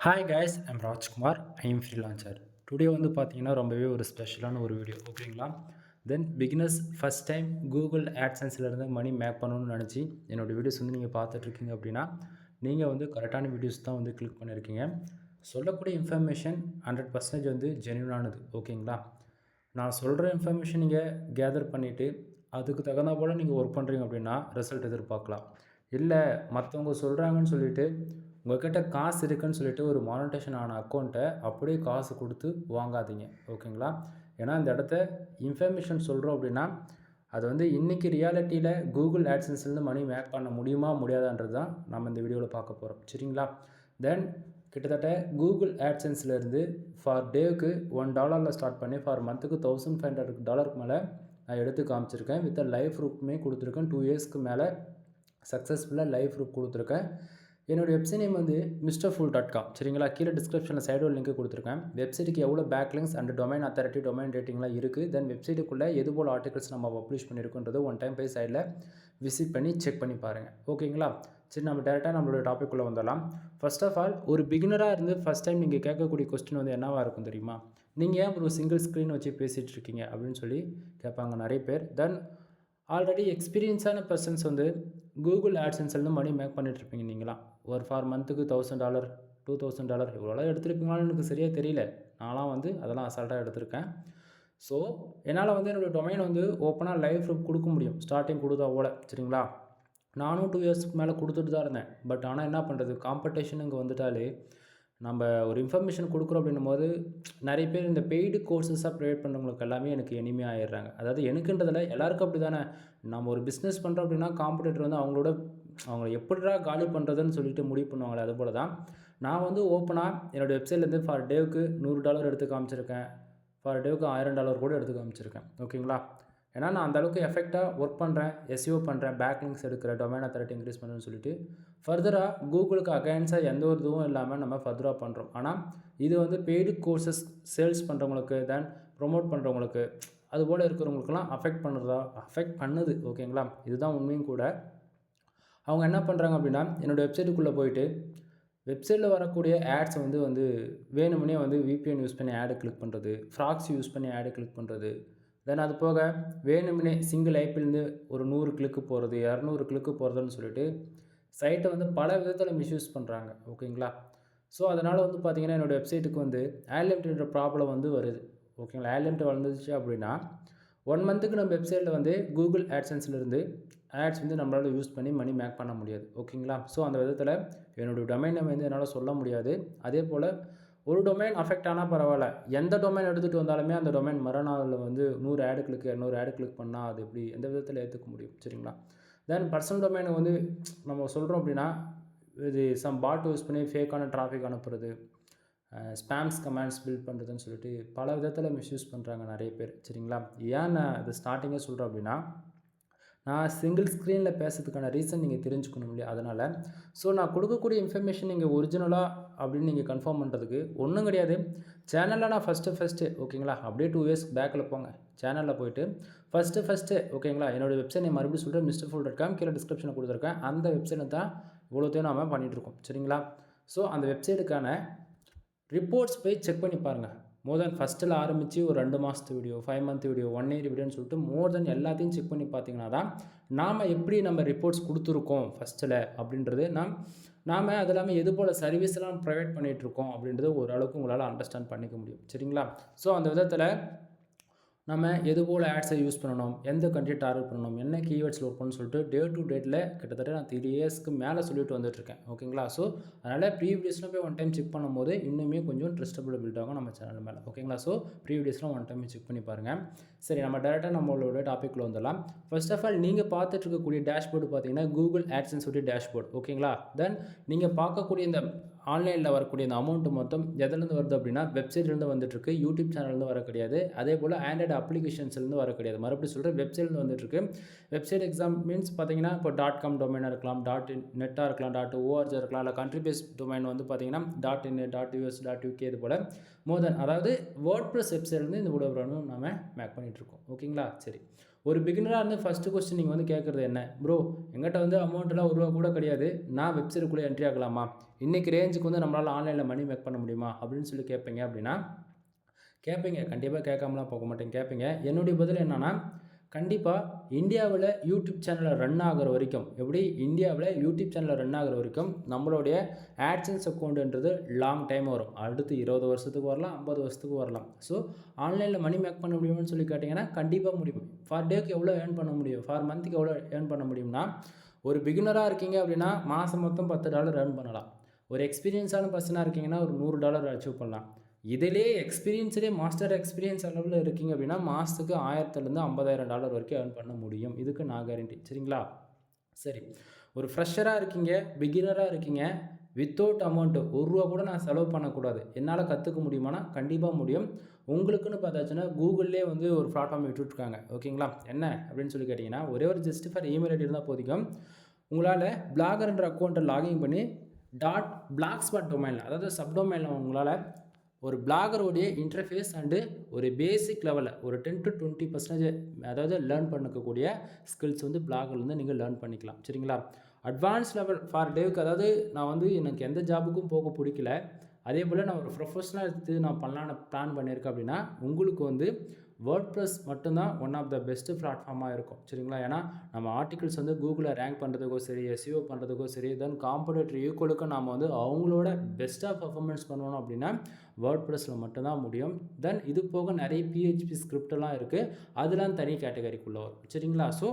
Hi guys, I'm Rajkumar. I am freelancer. Today வந்து பார்த்தீங்கன்னா ரொம்பவே ஒரு ஸ்பெஷலான ஒரு வீடியோ. ஓகேங்களா? Then beginners first time Google ஆட்சன்ஸ்லேருந்து மணி மேக் பண்ணணும்னு நினச்சி என்னோடய வீடியோஸ் வந்து நீங்கள் பார்த்துட்ருக்கீங்க அப்படின்னா, நீங்கள் வந்து கரெக்டான வீடியோஸ் தான் வந்து கிளிக் பண்ணியிருக்கீங்க. சொல்லக்கூடிய இன்ஃபர்மேஷன் 100% வந்து ஜென்யூனானது. ஓகேங்களா? நான் சொல்கிற இன்ஃபர்மேஷன் நீங்கள் கேதர் பண்ணிவிட்டு அதுக்கு தகுந்தா போல் நீங்கள் ஒர்க் பண்ணுறீங்க அப்படின்னா ரிசல்ட் எதிர்பார்க்கலாம். இல்லை, மற்றவங்க சொல்கிறாங்கன்னு சொல்லிவிட்டு உங்கள்கிட்ட காசு இருக்குன்னு சொல்லிட்டு ஒரு மானிட்டேஷன் ஆன அக்கௌண்ட்டை அப்படியே காசு கொடுத்து வாங்காதீங்க. ஓகேங்களா? ஏன்னா இந்த இடத்த இன்ஃபர்மேஷன் சொல்கிறோம் அப்படின்னா அது வந்து இன்றைக்கி ரியாலிட்டியில் கூகுள் ஆட்சன்ஸ்லேருந்து மணி மேக் பண்ண முடியுமா முடியாதான்றது தான் நம்ம இந்த வீடியோவில் பார்க்க போகிறோம். சரிங்களா? தென் கிட்டத்தட்ட கூகுள் ஆட்சன்ஸ்லேருந்து ஃபார் டேவுக்கு $1 ஸ்டார்ட் பண்ணி ஃபார் மந்த்துக்கு $1500 மேலே நான் எடுத்து காமிச்சிருக்கேன். வித் லைவ் ப்ரூஃப்மே கொடுத்துருக்கேன். 2 இயர்ஸ்க்கு மேலே சக்ஸஸ்ஃபுல்லாக லைவ் ப்ரூஃப் கொடுத்துருக்கேன். என்னோடய வெப்சைட் நேம் வந்து misterfool.com. சரிங்களா? கீழே டிஸ்கிரிப்ஷனில் சைடு ஒரு லிங்க் கொடுத்துருக்கேன். வெப்சைட்டுக்கு எவ்வளோ backlinks and domain authority, domain ரேட்டிங்லாம் இருக்குது. தென் வெப்சைட்டுக்குள்ளே எது போல் ஆர்டிகல்ஸ் நம்ம பப்ளிஷ் பண்ணியிருக்கோன்றது ஒன் டைம் போய் சைடில் விசிட் பண்ணி செக் பண்ணி பாருங்கள். ஓகேங்களா? சரி, நம்ம டேரெக்டாக நம்மளோட டாப்பிக்குள்ளே வந்துடலாம். ஃபர்ஸ்ட் ஆஃப் ஆல், ஒரு பிகினராக இருந்து ஃபஸ்ட் டைம் நீங்கள் கேட்கக்கூடிய கொஸ்டின் வந்து என்னவாக இருக்கும் தெரியுமா? நீங்கள் ஏன் ஒரு சிங்கிள் ஸ்க்ரீன் வச்சு பேசிகிட்டு இருக்கீங்க அப்படின்னு சொல்லி கேட்பாங்க நிறைய பேர். தென் ஆல்ரெடி எக்ஸ்பீரியன்ஸான பர்சன்ஸ் வந்து கூகுள் ஆட்சன்ஸ்லேருந்து மணி மேக் பண்ணிகிட்ருப்பீங்க. நீங்களாம் ஒரு ஃபார் மந்த்துக்கு $1000 $2000 இவ்வளோலாம் எடுத்துருப்பீங்களான்னு எனக்கு சரியாக தெரியல. நான்லாம் வந்து அதெல்லாம் அசால்ட்டாக எடுத்திருக்கேன். ஸோ என்னால் வந்து என்னோடய டொமைன் வந்து ஓப்பனாக லைவ் ப்ரூஃப் கொடுக்க முடியும். ஸ்டார்டிங் கொடுத்தா போல. சரிங்களா? நானும் 2 இயர்ஸ்க்கு மேலே கொடுத்துட்டு தான் இருந்தேன். பட் ஆனால் என்ன பண்ணுறது, காம்படிஷன் இங்கே வந்துட்டாலே நம்ம ஒரு இன்ஃபர்மேஷன் கொடுக்குறோம் அப்படின்னும்போது நிறைய பேர் இந்த பெய்டு கோர்சஸாக ப்ரொவைட் பண்ணுறவங்களுக்கு எல்லாமே எனக்கு எனிமே ஆகிடுறாங்க. அதாவது எனக்குன்றதில் எல்லாருக்கும் அப்படி தானே. நம்ம ஒரு பிஸ்னஸ் பண்ணுறோம் அப்படின்னா காம்படிட்டர் வந்து அவங்கள எப்படிடா காலி பண்ணுறதுன்னு சொல்லிட்டு முடிவு பண்ணுவாங்களே, அது போல தான் நான் வந்து ஓப்பனாக என்னோடய வெப்சைட்லேருந்து ஃபார் டேவுக்கு $100 எடுத்து காமிச்சிருக்கேன். ஃபார் டேவுக்கு $1000 கூட எடுத்து காமிச்சிருக்கேன். ஓகேங்களா? ஏன்னா நான் அந்தளவுக்கு எஃபெக்டாக ஒர்க் பண்ணுறேன், எஸ்இஓ பண்ணுறேன், பேக்லிங்ஸ் எடுக்கிறேன், டொமைன் அத்தாரிட்டி இன்க்ரீஸ் பண்ணுறேன்னு சொல்லிட்டு ஃபர்தராக கூகுளுக்கு அகைன்ஸ்டாக எந்த ஒரு இதுவும் இல்லாமல் நம்ம ஃபர்தராக பண்ணுறோம். ஆனால் இது வந்து பெய்டு கோர்சஸ் சேல்ஸ் பண்ணுறவங்களுக்கு, தென் ப்ரொமோட் பண்ணுறவங்களுக்கு, அதுபோல் இருக்கிறவங்களுக்குலாம் அஃபெக்ட் பண்ணுது. ஓகேங்களா? இதுதான் உண்மையும் கூட. அவங்க என்ன பண்ணுறாங்க அப்படின்னா, என்னோடய வெப்சைட்டுக்குள்ளே போயிட்டு வெப்சைட்டில் வரக்கூடிய ஆட்ஸை வந்து வேணுமுன்னே வந்து விபிஎன் யூஸ் பண்ணி ஆடு கிளிக் பண்ணுறது, ஃப்ராக்ஸ் யூஸ் பண்ணி ஆடு கிளிக் பண்ணுறது, தென் அது போக வேணுமுன்னே சிங்கிள் ஐபிலேருந்து ஒரு 100 கிளிக்கு போகிறது, 200 கிளிக்கு போகிறதுன்னு சொல்லிட்டு சைட்டை வந்து பல விதத்தில் மிஸ்யூஸ் பண்ணுறாங்க. ஓகேங்களா? ஸோ அதனால் வந்து பார்த்திங்கன்னா என்னோடய வெப்சைட்டுக்கு வந்து ஆட் லிமிட்ன்ற ப்ராப்ளம் வந்து வருது. ஓகேங்களா? ஆட் லிமிட் வந்துச்சு அப்படின்னா 1 மந்த்துக்கு நம்ம வெப்சைட்டில் வந்து கூகுள் ஆட்சன்ஸ்லேருந்து ஆட்ஸ் வந்து நம்மளால் யூஸ் பண்ணி மணி மேக் பண்ண முடியாது. ஓகேங்களா? ஸோ அந்த விதத்தில் என்னோடய டொமைன் நேம் வந்து என்னால் சொல்ல முடியாது. அதே போல் ஒரு டொமைன் அஃபெக்ட் ஆனால் பரவாயில்ல, எந்த டொமைன் எடுத்துகிட்டு வந்தாலுமே அந்த டொமைன் மறுநாளில் வந்து 100 ஆடு கிளிக் 200 ஆடு கிளிக் பண்ணால் அது எப்படி எந்த விதத்தில் ஏற்றுக்க முடியும்? சரிங்களா? தென் பர்சனல் டொமைனை வந்து நம்ம சொல்கிறோம் அப்படின்னா இது பாட் யூஸ் பண்ணி ஃபேக்கான டிராஃபிக் அனுப்புறது, ஸ்பேம்ஸ் கமெண்ட்ஸ் பில்ட் பண்ணுறதுன்னு சொல்லிட்டு பல விதத்தில் மிஸ்யூஸ் பண்ணுறாங்க நிறைய பேர். சரிங்களா? ஏன் நான் இது ஸ்டார்டிங்கே சொல்கிறேன் அப்படின்னா, நான் சிங்கிள் ஸ்க்ரீனில் பேசுறதுக்கான ரீசன் நீங்கள் தெரிஞ்சுக்கணும் இல்லையா? அதனால் ஸோ நான் கொடுக்கக்கூடிய இன்ஃபர்மேஷன் நீங்கள் ஒரிஜினலாக அப்படின்னு நீங்கள் கன்ஃபார்ம் பண்ணுறதுக்கு ஒன்றும் கிடையாது. சேனலில் நான் ஃபஸ்ட்டு ஓகேங்களா, அப்படியே 2 இயர்ஸ் பேக்கில் போங்க. சேனலில் போய்ட்டு ஃபஸ்ட்டு ஓகேங்களா, என்னோடய வெப்சைட் நான் மறுபடியும் சொல்கிறேன், misterfool.com. கீழே டிஸ்கிரிப்ஷனில் கொடுத்துருக்கேன். அந்த வெப்சைட்டில் தான் இவ்வளோத்தையும் நாம் பண்ணிகிட்ருக்கோம். சரிங்களா? ஸோ அந்த வெப்சைட்டுக்கான ரிப்போர்ட்ஸ் போய் செக் பண்ணி பாருங்கள். மோர் தென் ஃபஸ்ட்டில் ஆரம்பித்து ஒரு 2 மாதத்து வீடியோ, 5 மந்த் வீடியோ, 1 இயர் வீடியோன்னு சொல்லிட்டு மோர் தென் எல்லாத்தையும் செக் பண்ணி பார்த்தீங்கன்னா தான் நாம் எப்படி நம்ம ரிப்போர்ட்ஸ் கொடுத்துருக்கோம் ஃபஸ்ட்டில் அப்படின்றது நாம் அது இல்லாமல் எது போல் சர்வீஸ்லாம் ப்ரொவைட் பண்ணிகிட்ருக்கோம் அப்படின்றது ஓரளவுக்கு உங்களால் அண்டர்ஸ்டாண்ட் பண்ணிக்க முடியும். சரிங்களா? ஸோ அந்த விதத்தில் நம்ம எது போல் ஆட்ஸை யூஸ் பண்ணணும், எந்த கண்ட்ரி டார்கெட் பண்ணணும், என்ன கீவேர்ட்ஸில் ஒர்க் பண்ணணும்னு சொல்லிட்டு டே டு டேட்டில் கிட்டத்தட்ட நான் 3 இயர்ஸ்க்கு மேலே சொல்லிட்டு வந்துட்டுருக்கேன். ஓகேங்களா? ஸோ அதனால் ப்ரீவியஸ்லாம் போய் ஒன் டைம் செக் பண்ணும்போது இன்னுமே கொஞ்சம் ட்ரஸ்டபிள் பில்ட் ஆகும் நம்ம சேனல் மேலே. ஓகேங்களா? ஸோ ப்ரீவியஸ்லாம் ஒன் டைம் செக் பண்ணி பாருங்கள். சரி, நம்ம டேரெக்டாக நம்மளோட டாப்பிக்கில் வந்துடலாம். ஃபர்ஸ்ட் ஆஃப் ஆல், நீங்கள் பார்த்துட்டு இருக்கக்கூடிய டேஷ்போர்டு பார்த்தீங்கன்னா கூகுள் ஆட்சன்ஸ் உடைய டேஷ்போர்டு. ஓகேங்களா? தென் நீங்கள் பார்க்கக்கூடிய இந்த ஆன்லைனில் வரக்கூடிய இந்த அமௌண்ட்டு மொத்தம் எதுலேருந்து வருது அப்படின்னா வெப்சைட்லேருந்து வந்துட்டுருக்கு, யூடியூப் சேனல்லேருந்து வர கிடையாது. அதே போல் ஆண்ட்ராய்டு அப்ளிகேஷன்ஸ்லேருந்து வர கிடையாது. மறுபடியும் சொல்கிறேன், வெப்சைட்லேருந்து வந்துட்டுருக்கு. வெப்சைட் எக்ஸாம் மீன்ஸ் பார்த்தீங்கன்னா இப்போ .com டொமைனாக இருக்கலாம், .netஆக இருக்கலாம், .org இருக்கலாம், இல்லை கண்ட்ரி பேஸ்ட் டொமைன் வந்து பார்த்தீங்கன்னா .in, .us, .uk இது போல் அதாவது வேர்ட்பிரஸ் வெப்சைட்லேருந்து இந்த வீடியோ நம்ம மேக் பண்ணிகிட்ருக்கோம். ஓகேங்களா? சரி, ஒரு பிகினராக இருந்து ஃபஸ்ட்டு கொஸ்டின் நீங்கள் வந்து கேட்குறது என்ன, ப்ரோ எங்கிட்ட வந்து அமௌண்ட்டெல்லாம் ரூபா கூட கிடையாது, நான் வெப்சைட்டுக்குள்ளே என்ட்ரி ஆகலாமா, இன்றைக்கி ரேஞ்சுக்கு வந்து நம்மளால் ஆன்லைனில் மணி மேக் பண்ண முடியுமா அப்படின்னு சொல்லி கேட்பீங்க அப்படின்னா, கேட்பீங்க. கண்டிப்பாக கேட்காமலாம் போக மாட்டேங்க, கேட்பீங்க. என்னுடைய பதில் என்னென்னா, கண்டிப்பாக இந்தியாவில் யூடியூப் சேனலில் ரன் ஆகிற வரைக்கும், எப்படி இந்தியாவில் யூடியூப் சேனலில் ரன் ஆகிற வரைக்கும் நம்மளுடைய ஆட்சன்ஸ் அக்கௌண்ட்டுன்றது லாங் டைம் வரும். அடுத்து 20 வருஷத்துக்கு வரலாம், 50 வருஷத்துக்கு வரலாம். ஸோ ஆன்லைனில் மணி மேக் பண்ண முடியும்னு சொல்லி கேட்டிங்கன்னா கண்டிப்பாக முடியும். ஃபார் டேக்கு எவ்வளோ ஏர்ன் பண்ண முடியும், ஃபார் மந்த்துக்கு எவ்வளோ ஏர்ன் பண்ண முடியும்னா, ஒரு பிகினராக இருக்கீங்க அப்படின்னா மாதம் மொத்தம் $10 ஏர்ன் பண்ணலாம். ஒரு எக்ஸ்பீரியன்ஸான பர்சனாக இருக்கீங்கன்னா ஒரு $100 அச்சீவ் பண்ணலாம். இதிலே எக்ஸ்பீரியன்ஸ்லேயே மாஸ்டர் எக்ஸ்பீரியன்ஸ் அளவில் இருக்கீங்க அப்படின்னா மாதத்துக்கு $1000லேருந்து $50,000 வரைக்கும் ஏர்ன் பண்ண முடியும். இதுக்கு நான் கேரண்டி. சரிங்களா? சரி, ஒரு ஃப்ரெஷராக இருக்கீங்க, பிகினராக இருக்கீங்க, வித்தவுட் அமௌண்ட்டு ₹1 கூட நான் செலவு பண்ணக்கூடாது, என்னால் கற்றுக்க முடியுமானா கண்டிப்பாக முடியும். உங்களுக்குன்னு பார்த்தாச்சுன்னா கூகுள்லேயே வந்து ஒரு பிளாட்ஃபார்ம் விட்டுருக்காங்க. ஓகேங்களா? என்ன அப்படின்னு சொல்லி கேட்டிங்கன்னா, ஒரே ஒரு ஜஸ்ட் ஃபார் இமெயில் ஐடி இருந்தால் போதிக்கும். உங்களால் பிளாகர்ன்ற அக்கௌண்ட்டை லாகின் பண்ணி .blogspot டொமைனில், அதாவது சப்டொமைனில் உங்களால் ஒரு பிளாகருடைய இன்டர்ஃபேஸ் அண்டு ஒரு பேசிக் லெவலில் ஒரு 10 to 20% அதாவது லேர்ன் பண்ணக்கூடிய ஸ்கில்ஸ் வந்து பிளாகர்லேருந்து நீங்கள் லேர்ன் பண்ணிக்கலாம். சரிங்களா? அட்வான்ஸ் லெவல் ஃபார் டேவுக்கு, அதாவது நான் வந்து எனக்கு எந்த ஜாபுக்கும் போக பிடிக்கல, அதே போல் நான் ஒரு ப்ரொஃபஷனல் எடுத்து நான் பண்ணலான்னு பிளான் பண்ணியிருக்கேன் அப்படின்னா, உங்களுக்கு வந்து வேர்ட்ப்ரெஸ் மட்டும்தான் ஒன் ஆஃப் த பெஸ்ட்டு பிளாட்ஃபார்மாக இருக்கும். சரிங்களா? ஏன்னா நம்ம ஆர்டிகல்ஸ் வந்து கூகுளில் ரேங்க் பண்ணுறதுக்கோ சரி, எஸ்இஓ பண்ணுறதுக்கோ சரி, தென் காம்படேட்டர் ஈக்குவலுக்கு நாம் வந்து அவங்களோட பெஸ்ட்டாக பர்ஃபார்மன்ஸ் பண்ணணும் அப்படின்னா வேர்ட்ப்ரெஸ்ஸில் மட்டும்தான் முடியும். தென் இது போக நிறைய பிஹெச்பி ஸ்கிரிப்டெல்லாம் இருக்குது, அதெல்லாம் தனி கேட்டகரிக்குள்ளே வரும். சரிங்களா? ஸோ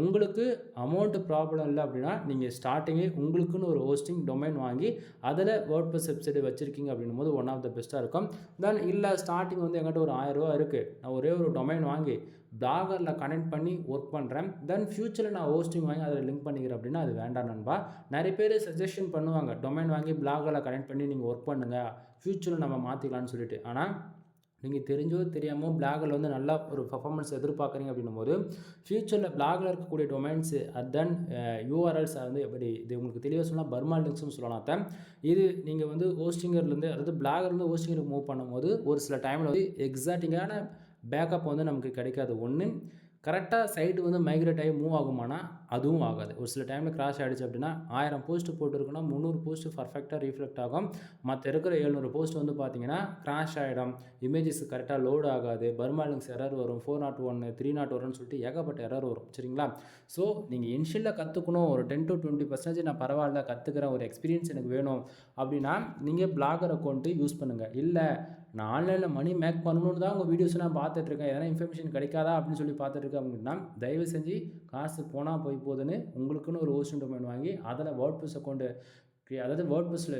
உங்களுக்கு அமௌண்ட்டு ப்ராப்ளம் இல்லை அப்படின்னா நீங்கள் ஸ்டார்டிங்கே உங்களுக்குன்னு ஒரு ஹோஸ்டிங் டொமைன் வாங்கி அதில் வேர்ட்ப்ரெஸ் வெப்சைட் வச்சுருக்கீங்க அப்படின்னும் போது ஒன் ஆஃப் த பெஸ்ட்டாக இருக்கும். தென் இல்லை ஸ்டார்டிங் வந்து எங்கிட்ட ஒரு $1000 இருக்குது, நான் ஒரே ஒரு டொமைன் வாங்கி பிளாகரில் கனெக்ட் பண்ணி ஒர்க் பண்ணுறேன், தென் ஃப்யூச்சரில் நான் ஹோஸ்டிங் வாங்கி அதில் லிங்க் பண்ணிக்கிறேன் அப்படின்னா அது வேண்டாம் நண்பா. நிறைய பேர் சஜஷன் பண்ணுவாங்க, டொமைன் வாங்கி பிளாகரில் கனெக்ட் பண்ணி நீங்கள் ஒர்க் பண்ணுங்கள், ஃப்யூச்சரில் நம்ம மாற்றிக்கலான்னு சொல்லிட்டு. ஆனால் நீங்கள் தெரிஞ்சோ தெரியாமல் பிளாகில் வந்து நல்லா ஒரு பர்ஃபார்மன்ஸ் எதிர்பார்க்குறீங்க அப்படின்னும் போது ஃப்யூச்சரில் பிளாகில் இருக்கக்கூடிய டொமைன்ஸு தென் யூஆர்எல்ஸ் வந்து எப்படி இது உங்களுக்கு தெளிவாக சொன்னால் பர்மா லிங்க்ஸ்னு சொல்லலாம் தான். இது நீங்கள் வந்து ஹோஸ்டிங்கர்லேருந்து, அதாவது பிளாகர்லேருந்து ஹோஸ்டிங்கருக்கு மூவ் பண்ணும்போது ஒரு சில டைமில் வந்து எக்ஸாக்டிங்கான பேக்கப் வந்து நமக்கு கிடைக்காது. ஒன்று கரெக்டாக சைட்டு வந்து மைக்ரேட் ஆகி மூவ் ஆகுமானா அதுவும் ஆகாது. ஒரு சில டைமில் கிராஷ் ஆகிடுச்சு அப்படின்னா 1000 போஸ்ட்டு போட்டிருக்குன்னா 300 போஸ்ட்டு பர்ஃபெக்டாக ரீஃப்ளெக்ட் ஆகும். மற்ற இருக்கிற 700 போஸ்ட் வந்து பார்த்தீங்கன்னா கிராஷ் ஆகிடும், இமேஜஸ் கரெக்டாக லோட் ஆகாது, பர்மா லிங்க்ஸ் எரர் வரும், 401 301 சொல்லிட்டு ஏகப்பட்ட எரர் வரும். சரிங்களா? ஸோ நீங்கள் இனிஷியலில் கற்றுக்கணும், ஒரு 10 to 20% நான் பரவாயில்ல கற்றுக்கிறேன், ஒரு எக்ஸ்பீரியன்ஸ் எனக்கு வேணும் அப்படின்னா நீங்கள் பிளாகர் அக்கௌண்ட்டு யூஸ் பண்ணுங்கள். இல்லை நான் ஆன்லைனில் மணி மேக் பண்ணணுன்னு தான் உங்கள் வீடியோஸ் நான் பார்த்துட்ருக்கேன், எதனா இன்ஃபர்மேஷன் கிடைக்காதா அப்படின்னு சொல்லி பார்த்துட்ருக்கேன் அப்படின்னா தயவு செஞ்சு காசு போனால் போய் போகுதுன்னு உங்களுக்குன்னு ஒரு ஹோஸ்டிங் டொமைன் வாங்கி அதில் வேர்ட்ப்ரெஸ் அக்கௌண்ட்டு அதாவது வேர்ட்ப்ரெஸ்ஸில்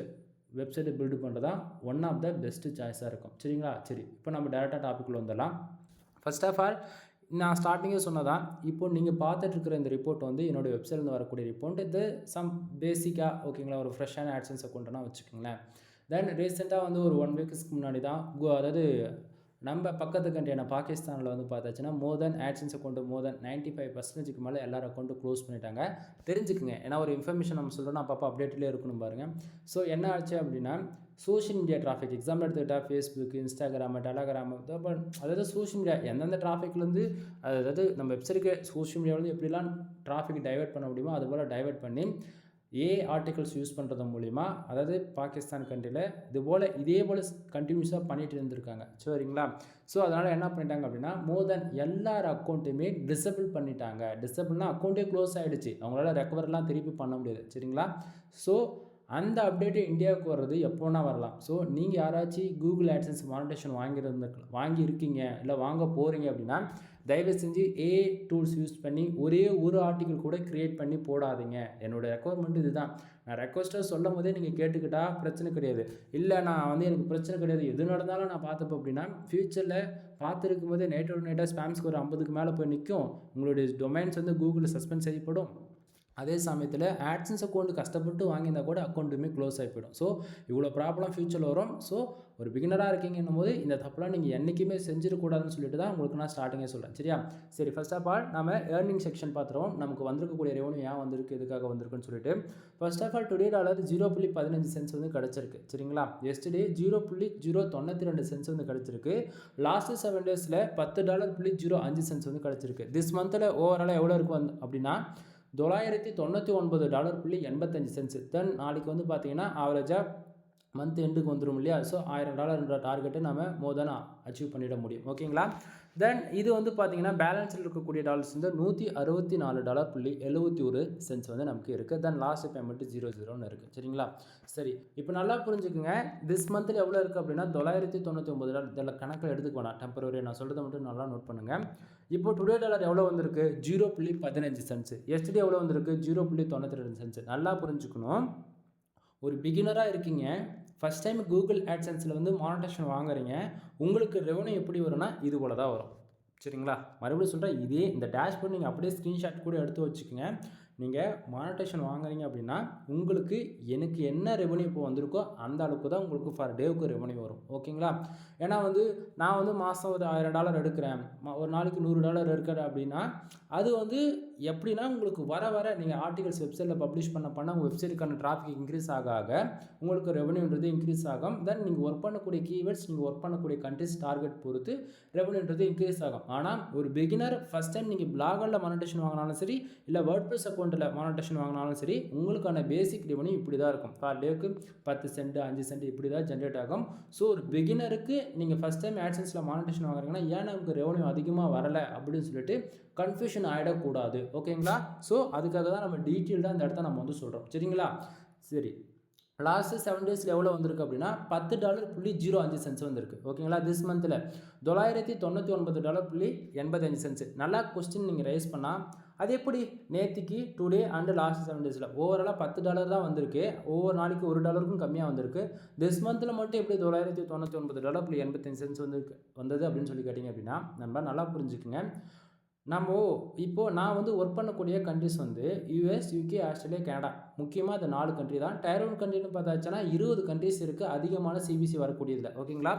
வெப்சைட்டை பில்டு பண்ணுறது தான் ஒன் ஆஃப் த பெஸ்ட்டு சாய்ஸாக இருக்கும். சரிங்களா? சரி, இப்போ நம்ம டேரெக்டாக டாப்பிக்கில் வந்துடலாம். ஃபர்ஸ்ட் ஆஃப் ஆல் நான் ஸ்டார்டிங்கே சொன்னதான், இப்போ நீங்கள் பார்த்துட்ருக்கிற இந்த ரிப்போர்ட் வந்து என்னோடய வெப்சைட்லேருந்து வரக்கூடிய ரிப்போர்ட். இது சம் பேசிக்காக ஓகேங்களா, ஒரு ஃப்ரெஷ்ஷான ஆட்சன்ஸ் அக்கௌண்ட்டுனா வச்சுக்கோங்களேன். தென் ரீசெண்டாக வந்து ஒரு 1 வீக்ஸ்க்கு முன்னாடி தான் அதாவது நம்ம பக்கத்து கண்ட்ரியான பாகிஸ்தானில் வந்து பார்த்தாச்சுன்னா மோர் தென் ஆட்சன்ஸ் அக்கௌண்ட்டு மோர் தென் 95%க்கு மேலே எல்லாரும் அக்கௌண்ட்டும் க்ளோஸ் பண்ணிட்டாங்க. தெரிஞ்சுக்குங்க, ஏன்னா ஒரு இன்ஃபர்மேஷன் நம்ம சொல்கிறோன்னா அப்பப்போ அப்டேட்லேயே இருக்கணும் பாருங்கள். ஸோ என்ன ஆச்சு அப்படின்னா சோஷியல் மீடியா டிராஃபிக், எக்ஸாம்பிள் எடுத்துக்கிட்டால் ஃபேஸ்புக், இன்ஸ்டாகிராமு, டெலகிராமு, அதாவது சோஷியல் மீடியா எந்தெந்த டிராஃபிக்லேருந்து, அதாவது நம்ம வெப்சைட்டுக்கு சோஷியல் மீடியாவிலேருந்து எப்படிலாம் டிராஃபிக் டைவெர்ட் பண்ண முடியுமோ அது போல் டைவெர்ட் பண்ணி ஆர்டிகல்ஸ் யூஸ் பண்ணுறது மூலிமா, அதாவது பாகிஸ்தான் கண்ட்ரியில் இதே போல் கண்டினியூஸாக பண்ணிட்டு இருந்திருக்காங்க. சரிங்களா? ஸோ அதனால் என்ன பண்ணிட்டாங்க அப்படின்னா மோர் தென் எல்லார் அக்கௌண்ட்டையுமே டிசபிள் பண்ணிட்டாங்க. டிசபிள்னா அக்கௌண்ட்டே க்ளோஸ் ஆகிடுச்சு, அவங்களால ரெக்கவர்லாம் திருப்பி பண்ண முடியாது. சரிங்களா? ஸோ அந்த அப்டேட்டு இந்தியாவுக்கு வர்றது எப்போனா வரலாம். ஸோ நீங்கள் யாராச்சும் கூகுள் ஆட்சன்ஸ் மானிட்டேஷன் வாங்கியிருக்கீங்க இல்லை வாங்க போகிறீங்க அப்படின்னா தயவு செஞ்சு டூல்ஸ் யூஸ் பண்ணி ஒரே ஒரு ஆர்டிக்கல் கூட க்ரியேட் பண்ணி போடாதீங்க. என்னோடய ரெக்குவயர்மெண்ட் இதுதான். நான் ரெக்வஸ்ட்டாக சொல்லும் போதே நீங்கள் கேட்டுக்கிட்டால் பிரச்சனை கிடையாது. இல்லை நான் வந்து எனக்கு பிரச்சனை கிடையாது, எது நடந்தாலும் நான் பார்த்துப்பேன் அப்படின்னா ஃப்யூச்சரில் பார்த்துருக்கும் போதே நைட்டோட நைட்டாக ஸ்பேம் ஸ்கோர் 50க்கு மேலே போய் நிற்கும், உங்களுடைய டொமைன்ஸ் வந்து கூகுளில் சஸ்பெண்ட் செய்யப்படும். அதே சமயத்தில் ஆட்சன்ஸ் அக்கௌண்ட் கஷ்டப்பட்டு வாங்கியிருந்தால் கூட அக்கௌண்ட்டுமே க்ளோஸ் ஆகி போயிடும். ஸோ இவ்வளோ ப்ராப்ளம் ஃபியூச்சரில் வரும். ஸோ ஒரு பிகினராக இருக்கீங்கன்னும் போது இந்த தப்பெல்லாம் நீங்கள் என்றைக்குமே செஞ்சிடக்கூடாதுன்னு சொல்லிட்டு தான் உங்களுக்கு நான் ஸ்டார்டிங்கே சொல்கிறேன். சரியா? சரி, ஃபர்ஸ்ட் ஆஃப் ஆல் நம்ம ஏர்னிங் செக்ஷன் பார்த்துருவோம். நமக்கு வந்திருக்கக்கூடிய ரெவன்யூ ஏன் வந்திருக்கு, எதுக்காக வந்திருக்குன்னு சொல்லிட்டு. First of all today dollar 0.15 வந்து கிடச்சிருக்கு. சரிங்களா? எஸ்டே 0.092 வந்து கிடச்சிருக்கு. லாஸ்ட்டு 7 டேஸில் $10.05 வந்து கிடச்சிருக்கு. திஸ் மந்தில் ஓவராலாக எவ்வளோ இருக்கும் அப்படின்னா $999.85. தென் நாளைக்கு வந்து பார்த்தீங்கன்னா ஆவரேஜாக மந்த் எண்டுக்கு வந்துடும் இல்லையா? ஸோ $1000 டார்கெட்டு நம்ம மோர் தென் அச்சீவ் பண்ணிட முடியும். ஓகேங்களா? தென் இது வந்து பார்த்தீங்கன்னா பேலன்ஸில் இருக்கக்கூடிய டாலர்ஸ் வந்து $164.71 வந்து நமக்கு இருக்குது. தென் லாஸ்ட் பேமெண்ட்டு 00 இருக்குது. சரிங்களா? சரி, இப்போ நல்லா புரிஞ்சுக்குங்க. திஸ் மந்தில் எவ்வளோ இருக்குது அப்படின்னா $999. இதில் கணக்கில் எடுத்துக்க வேணாம், டெம்பரவரி நான் சொல்கிறத மட்டும் நல்லா நோட் பண்ணுங்கள். இப்போ டுடே டாலர் எவ்வளோ வந்திருக்கு? 0.15. எஸ்டே எவ்வளோ வந்திருக்கு? 0.92. நல்லா புரிஞ்சுக்கணும். ஒரு பிகினராக இருக்கீங்க, ஃபஸ்ட் டைம் கூகுள் ஆட்சன்ஸில் வந்து மானிட்டேஷன் வாங்குறீங்க, உங்களுக்கு ரெவன்யூ எப்படி வரும்னா இது போல தான் வரும். சரிங்களா? மறுபடியும் சொல்கிறேன், இதே இந்த டேஷ்போர்ட் நீங்கள் அப்படியே ஸ்க்ரீன்ஷாட் கூட எடுத்து வச்சுக்கோங்க. நீங்கள் மானிட்டேஷன் வாங்குறீங்க அப்படின்னா உங்களுக்கு எனக்கு என்ன ரெவன்யூ இப்போ வந்திருக்கோ அந்த அளவுக்கு தான் உங்களுக்கு ஃபார் டேவுக்கு ரெவன்யூ வரும். ஓகேங்களா? ஏன்னா வந்து நான் வந்து மாதம் ஒரு $1000 எடுக்கிறேன், ஒரு நாளைக்கு $100 எடுக்கிறேன் அப்படின்னா அது வந்து எப்படின்னா உங்களுக்கு வர வர நீங்கள் ஆர்டிகல்ஸ் வெப்சைட்டில் பப்ளிஷ் பண்ண உங்கள் வெப்சைட்டுக்கான டிராஃபிக் இன்க்ரீஸ் ஆக உங்களுக்கு ரெவன்யூன்றது இன்க்ரீஸ் ஆகும். தென் நீங்கள் ஒர்க் பண்ணக்கூடிய கீவேர்ட்ஸ், நீங்கள் ஒர்க் பண்ணக்கூடிய கண்ட்ரிஸ் டார்கெட் பொறுத்து ரெவன்யூன்றது இன்க்ரீஸ் ஆகும். ஆனால் ஒரு பிகினர் ஃபஸ்ட் டைம் நீங்கள் பிளாகரில் மானிட்டேஷன் வாங்கினாலும் சரி, இல்லை வேர்ட்பிரஸ் அக்கௌண்ட்டில் மானிட்டேஷன் வாங்கினாலும் சரி, உங்களுக்கான பேசிக் ரெவன்யூ இப்படி தான் இருக்கும். ஃபார் டேக்கு 10 சென்ட் 5 சென்ட் இப்படி தான் ஜென்ரேட் ஆகும். ஸோ ஒரு பிகினருக்கு நீங்கள் ஃபஸ்ட் டைம் ஆட்சன்ஸில் மானிட்டேஷன் வாங்குறீங்கன்னா ஏன்னா நமக்கு ரெவன்யூ அதிகமாக வரலை அப்படின்னு சொல்லிட்டு கன்ஃபியூஷன் ஆகிடக்கூடாது. ஓகேங்களா? ஸோ அதுக்காக தான் நம்ம டீட்டெயில்டாக அந்த இடத்த நம்ம வந்து சொல்கிறோம். சரிங்களா? சரி, லாஸ்ட்டு 7 டேஸில் எவ்வளோ வந்திருக்கு அப்படின்னா $10.05 வந்திருக்கு. ஓகேங்களா? திஸ் மந்தில் $999.85. நல்லா கொஸ்டின் நீங்கள் ரைஸ் பண்ணால் அது எப்படி நேற்றுக்கு டுடே அண்டு லாஸ்ட் 7 டேஸில் ஓவராலாக $10 தான் வந்திருக்கு. ஒவ்வொரு நாளைக்கு $1 கம்மியாக வந்திருக்கு. திஸ் மந்தில் மட்டும் எப்படி $999.85 வந்தது அப்படின்னு சொல்லி கேட்டிங்க அப்படின்னா நம்ம நல்லா புரிஞ்சுக்குங்க. நம்ம இப்போது நான் வந்து ஒர்க் பண்ணக்கூடிய கண்ட்ரிஸ் வந்து யூஎஸ், யூகே, ஆஸ்திரேலியா, கனடா, முக்கியமாக இந்த 4 கண்ட்ரி தான். டயர் 1 கண்ட்ரின்னு பார்த்தாச்சுன்னா 20 கண்ட்ரிஸ் இருக்குது அதிகமான சிபிசி வரக்கூடியதில். ஓகேங்களா?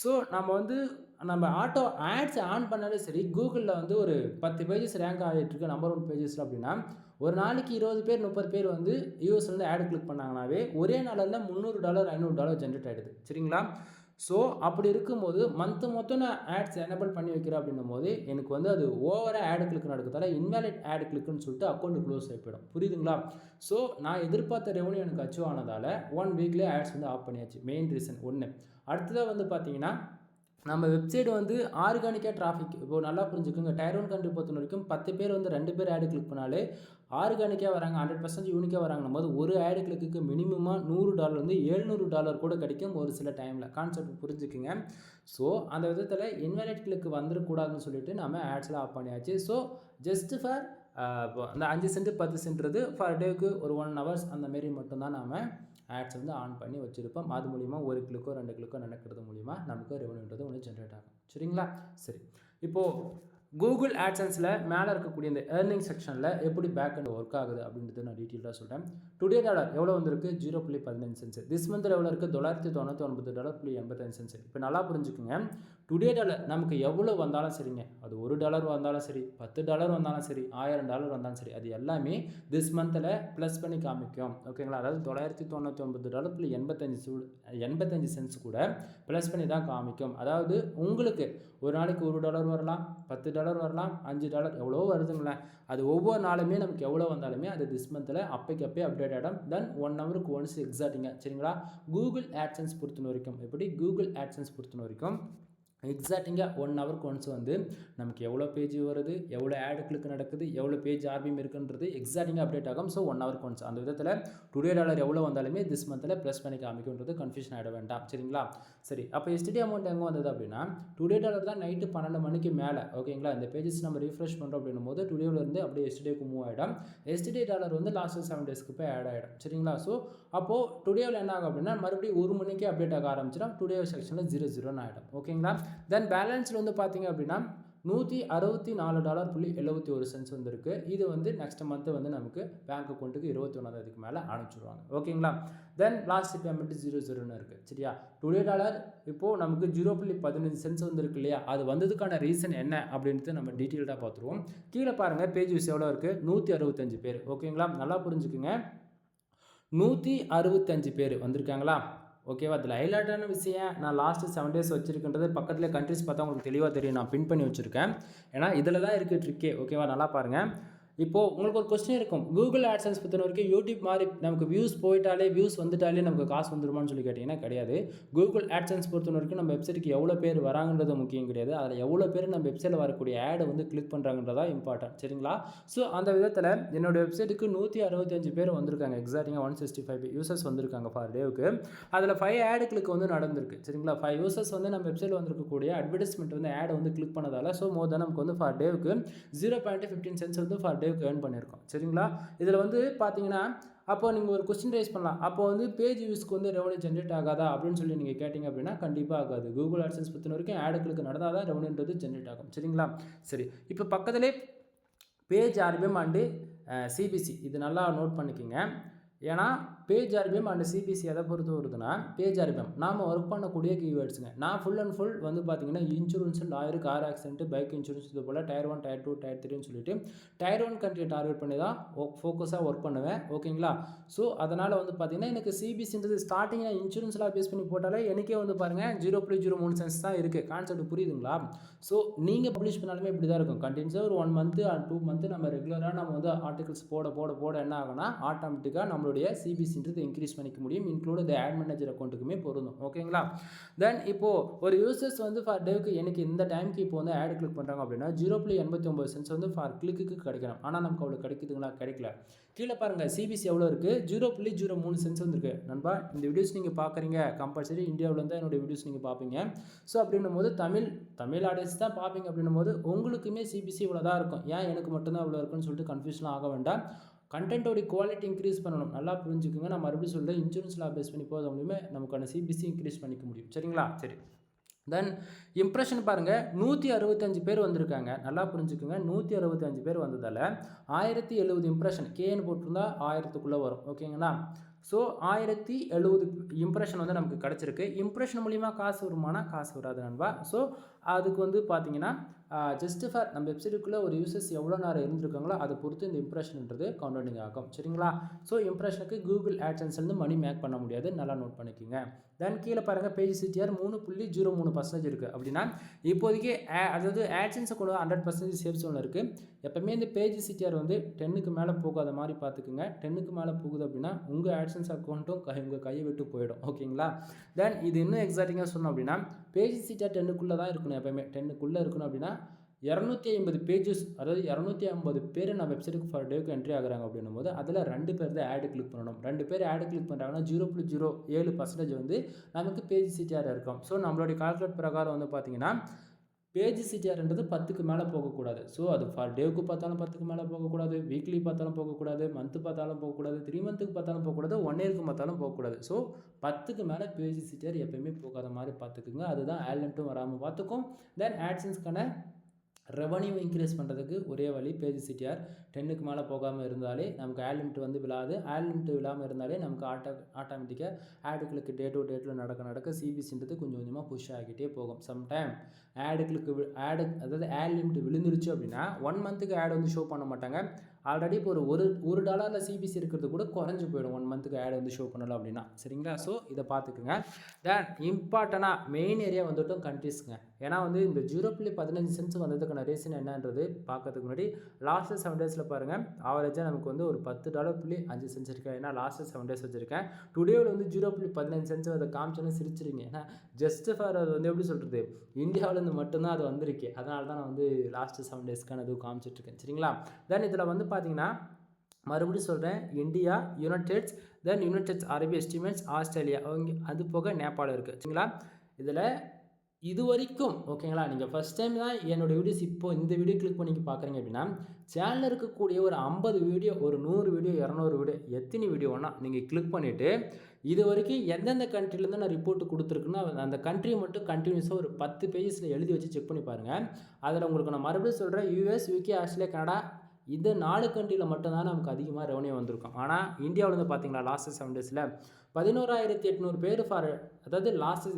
ஸோ நம்ம ஆட்டோ ஆட்ஸ் ஆன் பண்ணாலே சரி, கூகுளில் வந்து ஒரு 10 பேஜஸ் ரேங்க் ஆகிட்டுருக்கு நம்பர் 1 பேஜஸில் அப்படின்னா ஒரு நாளைக்கு 20 பேர் 30 பேர் வந்து யூஎஸ்லேருந்து ஆட் கிளிக் பண்ணாங்கனாவே ஒரே நாளில் $300 $500 ஜென்ரேட் ஆகிடுது. சரிங்களா? ஸோ அப்படி இருக்கும்போது மொத்தம் நான் ஆட்ஸ் எனேபிள் பண்ணி வைக்கிறேன் அப்படின்னும் போது எனக்கு வந்து அது ஓவராக ஆட் கிளிக் நடக்கிறதால இன்வேலிட் ஆட் கிளிக்குன்னு சொல்லிட்டு அக்கௌண்ட் க்ளோஸ் ஆகி போயிடும். புரியுதுங்களா? ஸோ நான் எதிர்பார்த்த ரெவன்யூ எனக்கு அச்சீவ் ஆனதால் 1 வீக்லேயே ஆட்ஸ் வந்து ஆஃப் பண்ணியாச்சு. மெயின் ரீசன் ஒன்று. அடுத்ததாக வந்து பார்த்தீங்கன்னா நம்ம வெப்சைட் வந்து ஆர்கானிக்காக டிராஃபிக் இப்போ நல்லா புரிஞ்சுக்கோங்க. டயர் 1 கண்ட்ரி பொறுத்த வரைக்கும் 10 பேர் வந்து 2 பேர் ஆடு கிளிக் பண்ணாலே ஆர்கானிக்காக வராங்க, 100% யூனிக்காக வராங்கன்னும் போது ஒரு ஆடு கிளிக்கு மினிமமாக $100 வந்து $700 கூட கிடைக்கும் ஒரு சில டைமில். கான்செப்ட் புரிஞ்சுக்குங்க. ஸோ அந்த விதத்தில் இன்வாலிட் கிளிக்கு வந்துடக்கூடாதுன்னு சொல்லிட்டு நம்ம ஆட்ஸ்லாம் ஆஃப் பண்ணியாச்சு. ஸோ ஜஸ்ட் ஃபார் அந்த 5 சென்ட் 10 சென்ட்றது ஃபார் டேக்கு ஒரு 1 hours அந்தமாரி மட்டும்தான் நாம் ஆட்ஸ் வந்து ஆன் பண்ணி வச்சுருப்போம். அது மூலிமா 1 கிளிக்கோ 2 கிளிக்கோ நடக்கிறது மூலிமா நமக்கு ரெவன்யூன்றது ஒன்று ஜென்ரேட் ஆகும். சரிங்களா? சரி, இப்போது கூகுள் ஆட்சன்ஸில் மேலே இருக்கக்கூடிய இந்த ஏர்னிங் செக்ஷனில் எப்படி பேக் அண்ட் ஒர்க் ஆகுது அப்படின்றது நான் டீட்டெயிலாக சொல்கிறேன். டுடே டாலர் எவ்வளோ வந்திருக்கு? 0.15. திஸ் மந்தில் எவ்வளோ இருக்குது? $999.85. இப்போ நல்லா புரிஞ்சுக்குங்க. டுடே டாலர் நமக்கு எவ்வளோ வந்தாலும் சரிங்க, அது $1 வந்தாலும் சரி, $10 வந்தாலும் சரி, $1000 வந்தாலும் சரி, அது எல்லாமே திஸ் மந்தில் ப்ளஸ் பண்ணி காமிக்கும். ஓகேங்களா? அதாவது $999.85 கூட ப்ளஸ் பண்ணி தான் காமிக்கும். அதாவது உங்களுக்கு ஒரு நாளைக்கு $1 வரலாம், $10 வரலாம், $5 எவ்வளோ வருதுங்களேன். அது ஒவ்வொரு நாளுமே நமக்கு எவ்வளோ வந்தாலுமே அது திஸ் மந்தில் அப்போக்கு அப்டேட் ஆகிடும். தென் 1 ஹவருக்கு ஒன்ஸ் எக்ஸாக்டிங்க. சரிங்களா? கூகுள் ஆட்சன்ஸ் பொறுத்த வரைக்கும் எப்படி கூகுள் ஆட்சன்ஸ் பொறுத்த வரைக்கும் எக்ஸாக்டிங்காக 1 ஹவருக்கு ஒன்ஸ் வந்து நமக்கு எவ்வளோ பேஜ் வருது, எவ்வளோ ஆடு கிளிக் நடக்குது, எவ்வளோ பேஜ் ஆர்பிஎம் இருக்குன்றது எக்ஸாக்டிங்காக அப்டேட் ஆகும். ஸோ 1 ஹவருக்கு ஒன்ஸ் அந்த விதத்தில் டுடே டாலர் எவ்வளோ வந்தாலுமே திஸ் மந்தில் ப்ளஸ் பண்ணி காமிக்கும்ன்றது கன்ஃபியூஷன் ஆகிட வேண்டாம். சரிங்களா? சரி, அப்போ எஸ்டிடி அமௌண்ட் எங்கே வந்தது அப்படின்னா டுடே டாலர் தான் நைட்டு 12 மணிக்கு மேலே. ஓகேங்களா? இந்த பேஜஸ் நம்ம ரீஃப்ரெஷ் பண்ணுறோம் அப்படின்னும் போது டுடேவிலேருந்து அப்படியே எஸ்டிடிக்கு மூவ் ஆகிடும். எஸ்டிடி டாலர் வந்து லாஸ்ட் 7 டேஸ்க்கு போய் ஆட் ஆகிடும். சரிங்களா? ஸோ அப்போது டுடேவில் என்ன ஆகும் அப்படின்னா மறுபடியும் 1 மணிக்கே அப்டேட் ஆக ஆரம்பிச்சிடும். டுடே செக்ஷனில் 00 ஆகிடும். ஓகேங்களா? தென் பேலன்ஸில் வந்து பார்த்தீங்க அப்படின்னா $164.71 வந்திருக்கு. இது வந்து நெக்ஸ்ட் மந்த் வந்து நமக்கு பேங்க் அக்கௌண்ட்டுக்கு 21ஆம் மேலே அனுப்பிச்சுடுவாங்க. ஓகேங்களா? தென் லாஸ்ட் பேமெண்ட் 00ன்னு இருக்குது. சரியா? டுடே டாலர் இப்போது நமக்கு 0.15 வந்திருக்கு இல்லையா? அது வந்ததுக்கான ரீசன் என்ன அப்படின்ட்டு நம்ம டீட்டெயில்டாக பார்த்துருவோம். கீழே பாருங்கள் பேஜ் வியூஸ் எவ்வளோ இருக்குது? 165 பேர். ஓகேங்களா? நல்லா புரிஞ்சுக்குங்க. 165 பேர் வந்திருக்காங்களா? ஓகேவா? அதில் ஹைலைட்டான விஷயம் நான் லாஸ்ட்டு 7 days வச்சுருக்கின்றது பக்கத்தில் கண்ட்ரிஸ் பார்த்தா உங்களுக்கு தெளிவாக தெரியும். நான் பின் பண்ணி வச்சுருக்கேன். ஏன்னா இதில் தான் இருக்குது ட்ரிக்கே. ஓகேவா? நல்லா பாருங்கள். இப்போது உங்களுக்கு ஒரு கொஸ்டின் இருக்கும். கூகுள் ஆட்சன்ஸ் பொறுத்த வரைக்கும் யூடியூப் மாதிரி நமக்கு வியூஸ் வந்துட்டாலே நமக்கு காசு வந்துருமான்னு சொல்லி கேட்டிங்கன்னா கிடையாது. கூகுள் ஆட்சன்ஸ் பொறுத்த வரைக்கும் நம்ம வெப்சைட்டுக்கு எவ்வளோ பேர் வராங்கன்றது முக்கியம் கிடையாது. அதில் எவ்வளோ பேர் நம்ம வெப்சைட்டில் வரக்கூடிய ஆடை வந்து கிளிக் பண்ணுறாங்கன்றதா இம்பார்ட்டன்ட். சரிங்களா? ஸோ அந்த விதத்தில் என்னோடய வெப்சைட்டுக்கு 165 பேர் வந்திருக்காங்க. எக்ஸாக்டாக 165 யூசர்ஸ் வந்திருக்காங்க ஃபார் டேவுக்கு. அதில் 5 ஆடு கிளிக் வந்து நடந்திருக்கு. சரிங்களா? 5 யூசர்ஸ் வந்து நம்ம வெப்சைட்டில் வந்திருக்கக்கூடிய அட்வர்டைஸ்மெண்ட் வந்து ஆடை வந்து கிளிக் பண்ணதால் ஸோ மோர் தென் நமக்கு வந்து ஃபார் டேவுக்கு 0.15 வந்து ஃபார் ஏர்ன் பண்ணியிருக்கோம். சரிங்களா? இதில் வந்து பார்த்தீங்கன்னா அப்போ நீங்கள் ஒரு கொஸ்டின் ரைஸ் பண்ணலாம். அப்போ வந்து பேஜ் வியூஸ்க்கு வந்து ரெவன்யூ ஜென்ரேட் ஆகாதா அப்படின்னு சொல்லி நீங்கள் கேட்டிங்க அப்படின்னா கண்டிப்பாக ஆகாது. கூகுள் ஆட்சன்ஸ் பொறுத்த வரைக்கும் ஆடுகளுக்கு நடந்தால் தான் ரெவன்யூன்றது ஜென்ரேட் ஆகும். சரிங்களா? சரி, இப்போ பக்கத்திலே பேஜ் ஆர்பிஎம் அண்டு சிபிசி இது நல்லா நோட் பண்ணிக்கோங்க. ஏன்னா பேஜ் ஆர்பிஎம் அண்ட் சிபிசி எதை பொறுத்து வருதுன்னா பேஜ் ஆர்பிஎம் நாம் ஒர்க் பண்ணக்கூடிய கீவேர்ட்ஸுங்க. நான் ஃபுல் அண்ட் ஃபுல் வந்து பார்த்தீங்கன்னா insurance, lawyer, car accident, bike insurance, இது போல் Tier 1 Tier 2 Tier 3ன்னு சொல்லிட்டு Tier 1 கண்ட்ரியை டார்கெட் பண்ணி தான் ஃபோக்கஸாக ஒர்க் பண்ணுவேன். ஓகேங்களா? ஸோ அதனால் வந்து பார்த்தீங்கன்னா எனக்கு சிபிசின்றது ஸ்டார்டிங் இன்சூரன்ஸ்லாம் பேஸ் பண்ணி போட்டாலே எனக்கே வந்து பாருங்கள் 0.03 சென்ஸ் தான் இருக்குது. கான்செப்ட் புரியுதுங்களா? ஸோ நீங்கள் பப்ளிஷ் பண்ணாலுமே இப்படி தான் இருக்கும். கண்டினியூஸாக ஒரு 1 month or 2 month நம்ம ரெகுலராக நம்ம வந்து ஆர்டிகல்ஸ் போட என்ன ஆகுனா ஆட்டோமேட்டிக்காக நம்மளுடைய சிபிசின்றது இன்க்ரீஸ் பண்ணிக்க முடியும். இன்க்ளூட் த ஆட் மேனேஜர் அக்கௌண்ட்டுக்குமே பொருந்தும். ஓகேங்களா? தென் இப்போது ஒரு யூசர்ஸ் வந்து ஃபார் டேவுக்கு எனக்கு இந்த டைமுக்கு இப்போ வந்து ஆட் கிளிக் பண்ணுறாங்க அப்படின்னா 0.89 சென்ஸ் வந்து ஃபார் கிளிக்கு கிடைக்கணும். ஆனால் நமக்கு அவ்வளோ கிடைக்குதுங்களா? கிடைக்கல. கீழே பாருங்கள் சிபிசி எவ்வளோ இருக்குது? 0.03 சென்ஸ் வந்துருக்கு. நண்பா இந்த வீடியோஸ் நீங்கள் பார்க்குறீங்க கம்பல்சரி இந்தியாவில் இருந்தால் என்னோடய வீடியோஸ் நீங்கள் பார்ப்பீங்க. ஸோ அப்படின்னும் போது தமிழ் ஆடியன்ஸ் தான் பார்ப்பீங்க அப்படின்னும் போது உங்களுக்குமே சிபிசி இவ்வளோ தான் இருக்கும். ஏன் எனக்கு மட்டும்தான் இவ்வளோ இருக்குன்னு சொல்லிட்டு கன்ஃபியூஷன் ஆக வேண்டாம். கண்டென்ட்டோட குவாலிட்டி இன்க்ரீஸ் பண்ணணும். நல்லா புரிஞ்சுக்கோங்க. நான் மறுபடியும் சொல்கிறேன், இன்சூரன்ஸ் லா பேஸ் பண்ணி போகிறது மூலியமே நமக்கான சிபிசி இன்க்ரீஸ் பண்ணிக்க முடியும். சரிங்களா? சரி, தென் இம்ப்ரெஷன் பாருங்கள் 165 பேர் வந்திருக்காங்க. நல்லா புரிஞ்சுக்கோங்க. 165 பேர் வந்ததால் 1070 இம்ப்ரெஷன் கேன்னு போட்டிருந்தா 1000க்குள்ளே வரும். ஓகேங்களா? ஸோ 1070 இம்ப்ரெஷன் வந்து நமக்கு கிடச்சிருக்கு. இம்ப்ரெஷன் மூலிமா காசு வருமானா? காசு வராது நண்பா. ஸோ அதுக்கு வந்து பார்த்தீங்கன்னா ஜஸ்ட் ஃபார் நம்ம வெப்சைட்டுக்குள்ளே ஒரு யூசர்ஸ் எவ்வளோ நேரம் இருந்திருக்காங்களோ அதை பொறுத்து இந்த இம்ப்ரெஷன்ன்றது கவுண்டிங் ஆகும். சரிங்களா? ஸோ இம்ப்ரெஷனுக்கு கூகுள் ஆட்சன்ஸ்லேருந்து மணி மேக் பண்ண முடியாது. நல்லா நோட் பண்ணிக்கோங்க. தென் கீழே பாருங்கள் பேஜ் சிடிஆர் 3.03% இருக்குது. அப்படின்னா இப்போதைக்கு அதாவது ஆட்சன்ஸை கொண்டு 100% சேஃப் ஜோனில் இருக்குது. எப்போவுமே இந்த பேஜ் சிடிஆர் வந்து 10க்கு மேலே போகாத மாதிரி பார்த்துக்குங்க. 10க்கு மேலே போகுது அப்படின்னா உங்கள் ஆட்சன்ஸ் அக்கௌண்ட்டும் உங்கள் கையை விட்டு போயிடும். ஓகேங்களா? தென் இது இன்னும் எக்ஸாக்டிங்காக சொன்னோம் அப்படின்னா பேஜ் சிடிஆர் 10க்குள்ளே தான் இருக்கணும். எப்போயுமே 10க்குள்ளே இருக்கணும். அப்படின்னா 250 பேஜஸ், அதாவது 250 பேர் நான் வெப்சைட்டுக்கு ஃபார் டேவுக்கு என்ட்ரி ஆகுறாங்க அப்படின்னும் போது அதில் 2 பேர் தான் ஆடு கிளிக் பண்ணணும். 2 பேர் ஆடு கிளிக் பண்ணுறாங்கன்னா 0.07% வந்து நமக்கு பேஜ் சிடிஆர் இருக்கும். ஸோ நம்மளுடைய கால்குலேட் பிரகாரம் வந்து பார்த்தீங்கன்னா பேஜ் சிடிஆர்ன்றது 10க்கு மேலே போகக்கூடாது. ஸோ அது ஃபார் டேவுக்கு பார்த்தாலும் 10க்கு மேலே போகக்கூடாது, வீக்லி பார்த்தாலும் போகக்கூடாது, மந்த்து பார்த்தாலும் போகக்கூடாது, 3 மந்த்துக்கு பார்த்தாலும் போகக்கூடாது, 1 இயருக்கு பார்த்தாலும் போகக்கூடாது. ஸோ 10க்கு மேலே பேஜ் சிடிஆர் எப்போயுமே போகாத மாதிரி பார்த்துக்குங்க. அதுதான் ஆட்லண்ட்டும் வராமல் பார்த்துக்கும். தென் ஆட்சன்ஸ்க்கான ரெவன்யூ இன்க்ரீஸ் பண்ணுறதுக்கு ஒரே வழி பேஜ் சிடிஆர் 10க்கு மேலே போகாமல் இருந்தாலே நமக்கு ஆட் லிமிட் வந்து விழாது. ஆட் லிமிட் விழாமல் இருந்தாலே நமக்கு ஆட்டோமேட்டிக்காக ஆடுகளுக்கு டேட்டில் நடக்க சிபிசின்றது கொஞ்சம் கொஞ்சமாக புஷ் ஆகிட்டே போகும். சம்டைம் அதாவது ஆட் லிமிட் விழுந்துருச்சு அப்படின்னா 1 மந்த்துக்கு ஆட் வந்து ஷோ பண்ண மாட்டாங்க. ஆல்ரெடி இப்போ ஒரு $1 சிபிசி இருக்கிறது கூட குறைஞ்சி போயிடும் 1 மந்த்துக்கு ஆட் வந்து ஷோ பண்ணலாம் அப்படின்னா. சரிங்களா? ஸோ இதை பார்த்துக்குங்க. தென் இம்பார்ட்டனாக மெயின் ஏரியா வந்துட்டும் கண்ட்ரிஸ்ங்க. ஏன்னா வந்து இந்த 0.15 வந்ததுக்கான ரீசன் என்னன்றது பார்க்கறதுக்கு முன்னாடி லாஸ்ட் 7 டேஸில் பாருங்கள் ஆவரேஜாக நமக்கு வந்து ஒரு $10.5 இருக்கேன். ஏன்னா லாஸ்ட் 7 டேஸ் வச்சுருக்கேன். டுடேவில் வந்து 0.15 அதை காமிச்சோன்னு சிரிச்சிருங்க. ஏன்னா ஜஸ்ட் ஃபார் அது வந்து எப்படி சொல்கிறது, இந்தியாவிலேருந்து மட்டும்தான் அது வந்திருக்கு. அதனால தான் நான் வந்து லாஸ்ட் 7 டேஸ்க்கான இது காமிச்சிட்ருக்கேன். சரிங்களா? தென் இதில் வந்து பார்த்தீங்கன்னா மறுபடியும் சொல்கிறேன், இந்தியா, யுனைடெட் அரபு எஸ்டிமேட்ஸ், ஆஸ்திரேலியா, அது போக நேபாளம் இருக்குது. சரிங்களா? இதில் இது வரைக்கும் ஓகேங்களா, நீங்கள் ஃபஸ்ட் டைம் தான் என்னோடய வீடியோஸ் இப்போ இந்த வீடியோ கிளிக் பண்ணி பார்க்குறீங்க அப்படின்னா சேனலில் இருக்கக்கூடிய ஒரு 50 வீடியோ, ஒரு 100 வீடியோ, 200 வீடியோ, எத்தனை வீடியோ வேணால் நீங்கள் கிளிக் பண்ணிவிட்டு இது வரைக்கும் எந்தெந்த கண்ட்ரிலேருந்து நான் ரிப்போர்ட் கொடுத்துருக்குன்னா அந்த கண்ட்ரியை மட்டும் கண்டினியூஸாக ஒரு 10 பேஜஸில் எழுதி வச்சு செக் பண்ணி பாருங்கள். அதில் உங்களுக்கு நான் மறுபடியும் சொல்கிறேன், யூஎஸ், யூகே, ஆஸ்திரேலியா, கனடா இந்த 4 கண்ட்ரியில் மட்டும்தான் நமக்கு அதிகமாக ரெவன்யூ வந்திருக்கும். ஆனால் இந்தியாவில் வந்து பார்த்தீங்களா லாஸ்ட் 7 டேஸில் 11,800 பேர் அதாவது லாஸ்ட்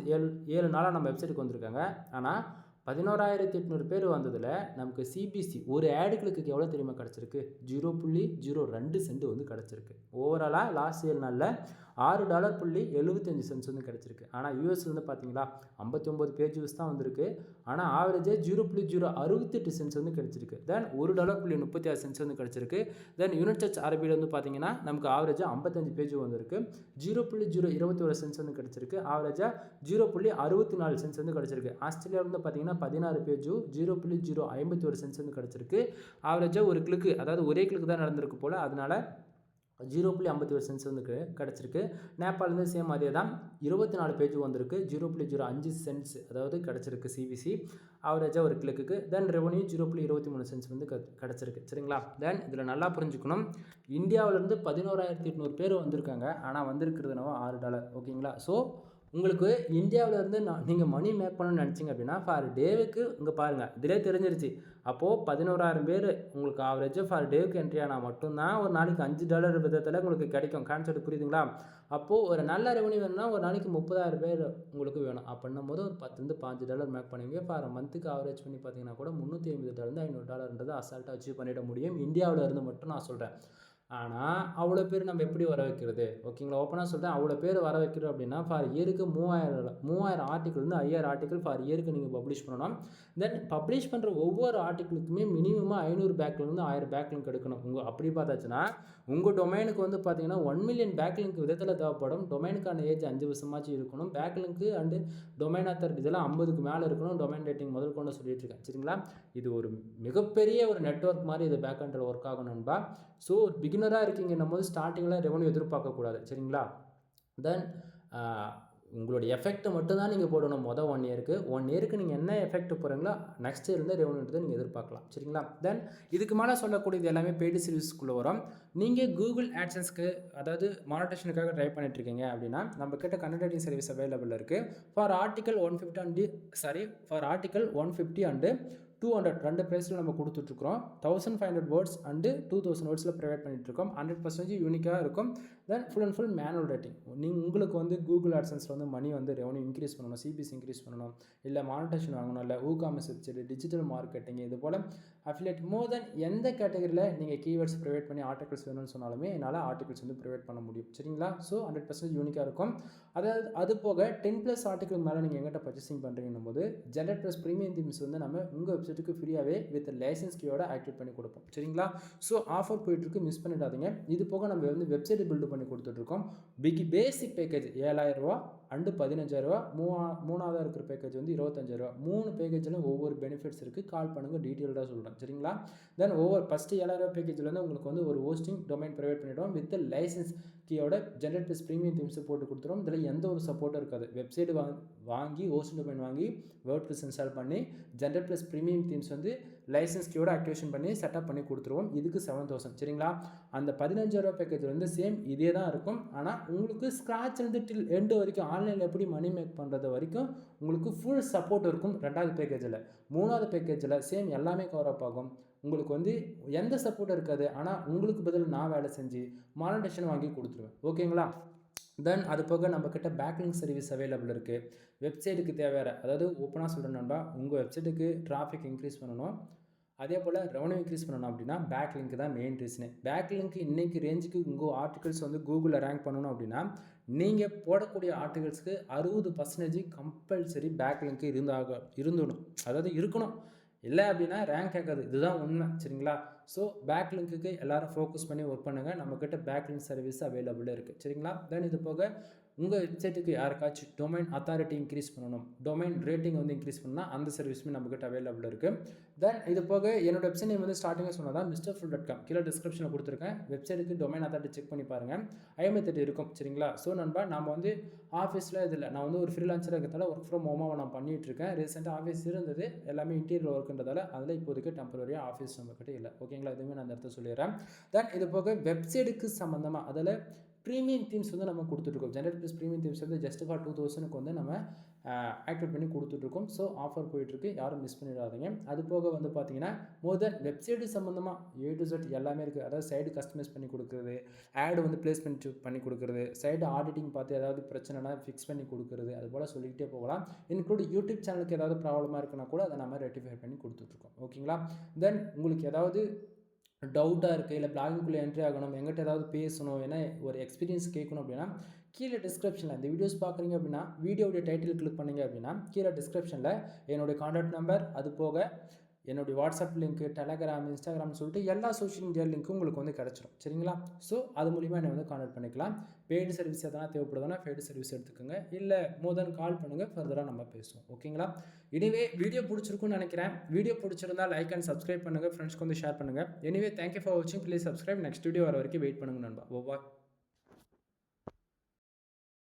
7 நாளாக நம்ம வெப்சைட்டுக்கு வந்திருக்காங்க. ஆனால் 11,800 பேர் வந்ததில் நமக்கு சிபிசி ஒரு ஆடு கிளிக்கு எவ்வளோ தெரியுமா கிடச்சிருக்கு? 0.02 சென்ட் வந்து கிடச்சிருக்கு. ஓவராலாக லாஸ்ட் 7 நாளில் $6.75 வந்து கிடச்சிருக்கு. ஆனால் யூஎஸ் வந்து பார்த்தீங்களா 59 பேஜ் வியூஸ் தான் வந்திருக்கு. ஆனால் ஆவரேஜாக 0.068 சென்ட்ஸ் வந்து கிடச்சிருக்கு. தென் $1.36 வந்து கிடச்சிருக்கு. தென் யுனைடெட் ஸ்டேட்ஸ் அரபியில் வந்து பார்த்தீங்கன்னா நமக்கு ஆவரேஜாக 55 பேஜ் வந்திருக்கு. 0.021 சென்ட்ஸ் வந்து கிடச்சிருக்கு. ஆவரேஜாக 0.64 சென்ட்ஸ் வந்து கிடச்சிருக்கு. ஆஸ்திரேலியா வந்து பார்த்தீங்கன்னா 16 பேஜும் 0.051 சென்ட்ஸ் வந்து கிடச்சிருக்கு. ஆவரேஜாக ஒரு கிளிக்கு, அதாவது ஒரே கிளிக்கு தான் நடந்திருக்கு போல், அதனால் 0.51 சென்ட்ஸ் வந்து கிடச்சிருக்கு. நேபாளிலேருந்து சேம் அதே தான் 24 பேஜ் வந்திருக்கு. 0.05 சென்ட்ஸ் அதாவது கிடச்சிருக்கு சிபிசி ஆவரேஜாக ஒரு கிளிக்கு. தென் ரெவன்யூ 0.23 சென்ட்ஸ் வந்து கிடச்சிருக்கு. சரிங்களா? தென் இதில் நல்லா புரிஞ்சுக்கணும், இந்தியாவிலேருந்து 11,800 பேர் வந்திருக்காங்க. ஆனால் வந்திருக்கிறது என்னவோ $6. ஓகேங்களா? ஸோ உங்களுக்கு இந்தியாவிலேருந்து நீங்கள் மணி மேக் பண்ணணும்னு நினச்சிங்க அப்படின்னா ஃபார் டேவுக்கு இங்கே பாருங்கள், இதிலே தெரிஞ்சிருச்சு. அப்போது 11,000 பேர் உங்களுக்கு ஆவரேஜாக ஃபார் டேவுக்கு என்ட்ரி ஆனால் மட்டும்தான் ஒரு நாளைக்கு $5 விதத்தில் உங்களுக்கு கிடைக்கும். கான்செப்ட் புரியுதுங்களா? அப்போது ஒரு நல்ல ரெவன்யூ வேணும்னா ஒரு நாளைக்கு 30,000 பேர் உங்களுக்கு வேணும். அப்படின்னும் போது ஒரு $10-15 மேக் பண்ணுவீங்க. ஃபார் மந்த்துக்கு ஆவரேஜ் பண்ணி பார்த்தீங்கன்னா கூட $350 $500 அசால்ட்டாக அச்சீவ் பண்ணிட முடியும். இந்தியாவில் இருந்து மட்டும் நான் சொல்கிறேன். ஆனால் அவ்வளோ பேர் நம்ம எப்படி வர வைக்கிறது? ஓகேங்களா? ஓப்பனாக சொல்கிறேன், அவ்வளோ பேர் வர வைக்கிறோம் அப்படின்னா ஃபார் இயருக்கு 3000 ஆர்டிக்கிள்லேருந்து 5000 ஆர்டிக்கிள் ஃபார் இயருக்கு நீங்கள் பப்ளிஷ் பண்ணணும். தென் பப்ளிஷ் பண்ணுற ஒவ்வொரு ஆர்டிக்கிளுக்குமே மினிமமாக 500 பேக்லிருந்து 1000 பேக்லிங்க் எடுக்கணும். அப்படி பார்த்தாச்சுன்னா உங்கள் டொமைனுக்கு வந்து பார்த்தீங்கன்னா 1 மில்லியன் பேக்லிங்க் விதத்தில் தேவைப்படும். டொமைனுக்கான ஏஜ் 5 வருஷமாச்சும் இருக்கணும். பேக்லிங்க்கு அண்டு டொமைன் அத்தாரிட்டி இதெல்லாம் 50க்கு மேலே இருக்கணும். டொமைன் ரேட்டிங் முதல் கொண்டு சொல்லிட்டு இருக்கேன். சரிங்களா? இது ஒரு மிகப்பெரிய ஒரு நெட்வொர்க் மாதிரி இது பேக் எண்டில் ஒர்க் ஆகணும்பா. ஸோ பிகினராக இருக்கீங்கன்னும் போது ஸ்டார்டிங்கில் ரெவன்யூ எதிர்பார்க்கக்கூடாது. சரிங்களா? தென் உங்களுடைய எஃபெக்ட் மட்டும் தான் நீங்கள் போடணும். 1 இயருக்கு 1 இயருக்கு நீங்கள் என்ன எஃபெக்ட் போகிறீங்களோ நெக்ஸ்ட் இயர்லேருந்து ரெவன்யூன்றதை நீங்கள் எதிர்பார்க்கலாம். சரிங்களா? தென் இதுக்கு மேலே சொல்லக்கூடியது எல்லாமே பெய்டு சர்வீஸ்க்குள்ளே வரும். நீங்கள் கூகுள் ஆட்சன்ஸ்க்கு அதாவது மானிட்டேஷனுக்காக ட்ரை பண்ணிட்டு இருக்கீங்க அப்படின்னா நம்ம கிட்ட கன்சல்டிங் சர்வீஸ் அவைலபிள் இருக்குது. ஃபார் ஆர்டிக்கல் 150 அண்டு 200 ரெண்டு ப்ரைஸில் நம்ம கொடுத்துட்ருக்குறோம். 1500 வேர்ட்ஸ் அண்டு 2000 வேர்ட்ஸில் ப்ரொவைட் பண்ணிகிட்ருக்கோம். 100% யூனிக்காக இருக்கும். Then full and full manual rating. உங்களுக்கு வந்து கூகுள் ஆட்சன்ஸில் வந்து மணி வந்து ரெவன்யூ இன்க்ரீஸ் பண்ணணும், சிபிசி இன்க்ரீஸ் பண்ணணும், இல்லை மானிட்டேஷன் வாங்கணும், இல்லை ஊகாமர்ஸ் வெப்சைட், டிஜிட்டல் மார்க்கெட்டிங், இது போல் அஃபிலியேட் மோர் தென் எந்த கேட்டகரியில் நீங்கள் கீவேர்ட்ஸ் ப்ரொவைட் பண்ணி ஆர்டிகல்ஸ் வேணும்னு சொன்னாலுமே என்னால் ஆர்டிகல்ஸ் வந்து ப்ரொவைட் பண்ண முடியும். சரிங்களா? ஸோ 100% யூனிக்காக இருக்கும். அதாவது அது போக 10+ ஆர்டிகல் மேலே நீங்கள் எங்கிட்ட பர்ச்சேசிங் பண்ணுறீங்கன்னும் போது ஜெனரேட் ப்ளஸ் ப்ரீமியம் தீம்ஸ் வந்து நம்ம உங்கள் வெப்சைட்டுக்கு ஃப்ரீயாகவே வித் லைசன்ஸ் கீயோட ஆக்டிவேட் பண்ணி கொடுப்போம். சரிங்களா? ஸோ ஆஃபர் போயிட்டுருக்கு, மிஸ் பண்ணிடாதீங்க. இது போக நம்ம வந்து வெப்சைட் பில்டு பண்ணி கொடுத்துட்ருக்கோம். பேசிக் பேக்கேஜ் $7,000 அண்டு $15,000, மூணாவதாக இருக்கிற பேக்கேஜ் வந்து $25,000. 3 பேக்கேஜில் ஒவ்வொரு பெனிஃபிட்ஸ் இருக்குது. கால் பண்ணுங்கள், டீட்டெயில்டாக சொல்கிறேன். சரிங்களா? தென் ஃபஸ்ட்டு $7,000 பேக்கேஜில் வந்து உங்களுக்கு வந்து ஒரு ஹோஸ்டிங் டொமைன் ப்ரொவைட் பண்ணிவிடுவோம் வித் லைசன்ஸ் கீயோட ஜெனரேட் ப்ளஸ் ப்ரீமியம் தீம்ஸ் போட்டு கொடுத்துருவோம். இதில் எந்த ஒரு சப்போர்ட்டும் இருக்காது. வெப்சைட் வாங்கி ஹோஸ்டிங் டொமைன் வாங்கி வேர்ட்ப்ரெஸ் இன்ஸ்டால் பண்ணி ஜெனரேட் ப்ளஸ் ப்ரீமியம் தீம்ஸ் வந்து லைசன்ஸ் கீயோட ஆக்டிவேஷன் பண்ணி செட்டப் பண்ணி கொடுத்துருவோம். இதுக்கு 7,000. சரிங்களா? அந்த $15,000 பேக்கேஜ் வந்து சேம் இதே தான் இருக்கும். ஆனால் உங்களுக்கு ஸ்க்ராட்ச்லேருந்து டில் எண்டு வரைக்கும் ஆன்லைனில் எப்படி மணி மேக் பண்ணுறது வரைக்கும் உங்களுக்கு ஃபுல் சப்போர்ட் இருக்கும் 2வது பேக்கேஜில். 3வது பேக்கேஜில் சேம் எல்லாமே கவர் அப் ஆகும். உங்களுக்கு வந்து எந்த சப்போர்ட்டும் இருக்காது. ஆனால் உங்களுக்கு பதில் நான் வேலை செஞ்சு மானிட்டேஷன் வாங்கி கொடுத்துருவேன். ஓகேங்களா? தென் அது போக நம்மக்கிட்ட பேக்லிங்க் சர்வீஸ் அவைலபிள் இருக்குது. வெப்சைட்டுக்கு தேவையான, அதாவது ஓப்பனாக சொல்கிறேன்னா உங்கள் வெப்சைட்டுக்கு டிராஃபிக் இன்க்ரீஸ் பண்ணணும், அதே போல் ரெவன்யூ இன்க்ரீஸ் பண்ணணும் அப்படின்னா பேக்லிங்க் தான் மெயின் ரீசனு. பேக்லிங்க் இன்றைக்கி ரேஞ்சுக்கு உங்கள் ஆர்டிகல்ஸ் வந்து கூகுளில் ரேங்க் பண்ணணும் அப்படின்னா நீங்கள் போடக்கூடிய ஆர்டிகல்ஸ்க்கு 60% கம்பல்சரி பேக்லிங்க் இருந்துடும், அதாவது இருக்கணும். இல்லை அப்படின்னா ரேங்க் கேட்காது. இதுதான் உண்மை. சரிங்களா? ஸோ பேக்லிங்க்கு எல்லோரும் ஃபோக்கஸ் பண்ணி ஒர்க் பண்ணுங்கள். நம்மக்கிட்ட பேக்லிங்க் சர்வீஸ் அவைலபிளாக இருக்குது. சரிங்களா? தென் இது போக உங்கள் வெப்சைட்டுக்கு யாருக்காச்சும் டொமைன் அத்தாரிட்டி இன்க்ரீஸ் பண்ணணும், டொமைன் ரேட்டிங் வந்து இன்க்ரீஸ் பண்ணால் அந்த சர்வீஸுமே நம்மக்கிட்ட அவைலபிள் இருக்குது. தென் இது போக என்னோட வெப்சைட் நேம் வந்து ஸ்டார்டிங்காக சொன்னதான் MrFull.com. கீழே டிஸ்கிரிப்ஷனில் கொடுத்துருக்கேன். வெப்சைட்டுக்கு டொமைன் அத்தாரிட்டி செக் பண்ணி பாருங்கள். 58 இருக்கும். சரிங்களா? ஸோ நண்பா, நம்ம வந்து ஆஃபீஸில் இதில் நான் வந்து ஒரு ஃப்ரீலான்சராக இருக்கிறதால ஒர்க் ஃப்ரம் ஹோமாக நான் பண்ணிகிட்ருக்கேன். ரீசெண்டாக ஆஃபீஸ் இருந்தது, எல்லாமே இன்டீரியர் ஒர்க்குன்றதால அதில் இப்போதைக்கு டெம்பரரியாக ஆஃபீஸ் நம்மக்கிட்ட இல்லை. ஓகேங்களா? இதுவுமே நான் அந்த இடத்த சொல்லிடுறேன். தென் இது போக வெப்சைட்டுக்கு சம்மந்தமாக அதில் ப்ரீமியம் தீம்ஸ் வந்து நம்ம கொடுத்துட்ருக்கோம். ஜெனரேட் ப்ளஸ் ப்ரீமியம் தீம்ஸ் வந்து ஜஸ்ட் ஃபார் 2000க்கு வந்து நம்ம ஆக்டிவேட் பண்ணி கொடுத்துட்ருக்கோம். ஸோ ஆஃபர் போயிட்டுருக்கு, யாரும் மிஸ் பண்ணிடாதீங்க. அது போக வந்து பார்த்தீங்கன்னா மோர் தென் வெப்சைட்டு சம்மந்தமாக A to Z எல்லாமே இருக்குது. அதாவது சைடு கஸ்டமைஸ் பண்ணி கொடுக்குறது, ஆடு வந்து பிளேஸ்மெண்ட் பண்ணி கொடுக்குறது, சைடு ஆடிட்டிங் பார்த்து ஏதாவது பிரச்சனைனா ஃபிக்ஸ் பண்ணி கொடுக்குறது, அது போல் சொல்லிக்கிட்டே போகலாம். இன்க்ளூட் யூடியூப் சேனலுக்கு ஏதாவது ப்ராப்ளமாக இருக்குன்னா கூட அதை நம்ம ரெக்டிஃபை பண்ணி கொடுத்துட்ருக்கோம். ஓகேங்களா? தென் உங்களுக்கு ஏதாவது டவுட்டாக இருக்குது, இல்லை பிளாகிங்குள்ளே என்ட்ரி ஆகணும், எங்கிட்ட ஏதாவது பேசணும், ஏன்னா ஒரு எக்ஸ்பீரியன்ஸ் கேட்கணும் அப்படின்னா கீழே டிஸ்கிரிப்ஷனில் இந்த வீடியோஸ் பார்க்குறீங்க அப்படின்னா வீடியோடைய டைட்டில் கிளிக் பண்ணிங்க அப்படின்னா கீழே டிஸ்கிரிப்ஷனில் என்னுடைய கான்டாக்ட் நம்பர், அது போக என்னுடைய வாட்ஸ்அப் லிங்க்கு, டெலகிராம், இன்ஸ்டாகிராம்னு சொல்லிட்டு எல்லா சோஷியல் மீடியா லிங்க்கும் உங்களுக்கு வந்து கிடச்சிரும். சரிங்களா? ஸோ அது மூலிமா என்னை வந்து கான்டாக்ட் பண்ணிக்கலாம். பெய்டு சர்வீஸ் எதனா தேவைப்படுதுன்னா பெய்டு சர்வீஸ் எடுத்துக்கோங்க, இல்லை மோர் தென் கால் பண்ணுங்கள், ஃபர்தராக நம்ம பேசுவோம். ஓகேங்களா? எனிவே வீடியோ பிடிச்சிருக்குன்னு நினைக்கிறேன். வீடியோ பிடிச்சிருந்தா லைக் அண்ட் சப்ஸ்கிரைப் பண்ணுங்கள், ஃப்ரெண்ட்ஸ்க்கு வந்து ஷேர் பண்ணுங்கள். எனிவே தேங்க்யூ ஃபார் வாட்சிங். Please subscribe. நெக்ஸ்ட் வீடியோ வர வரைக்கும் வெயிட் பண்ணுங்கள் நண்பா. ஓவா.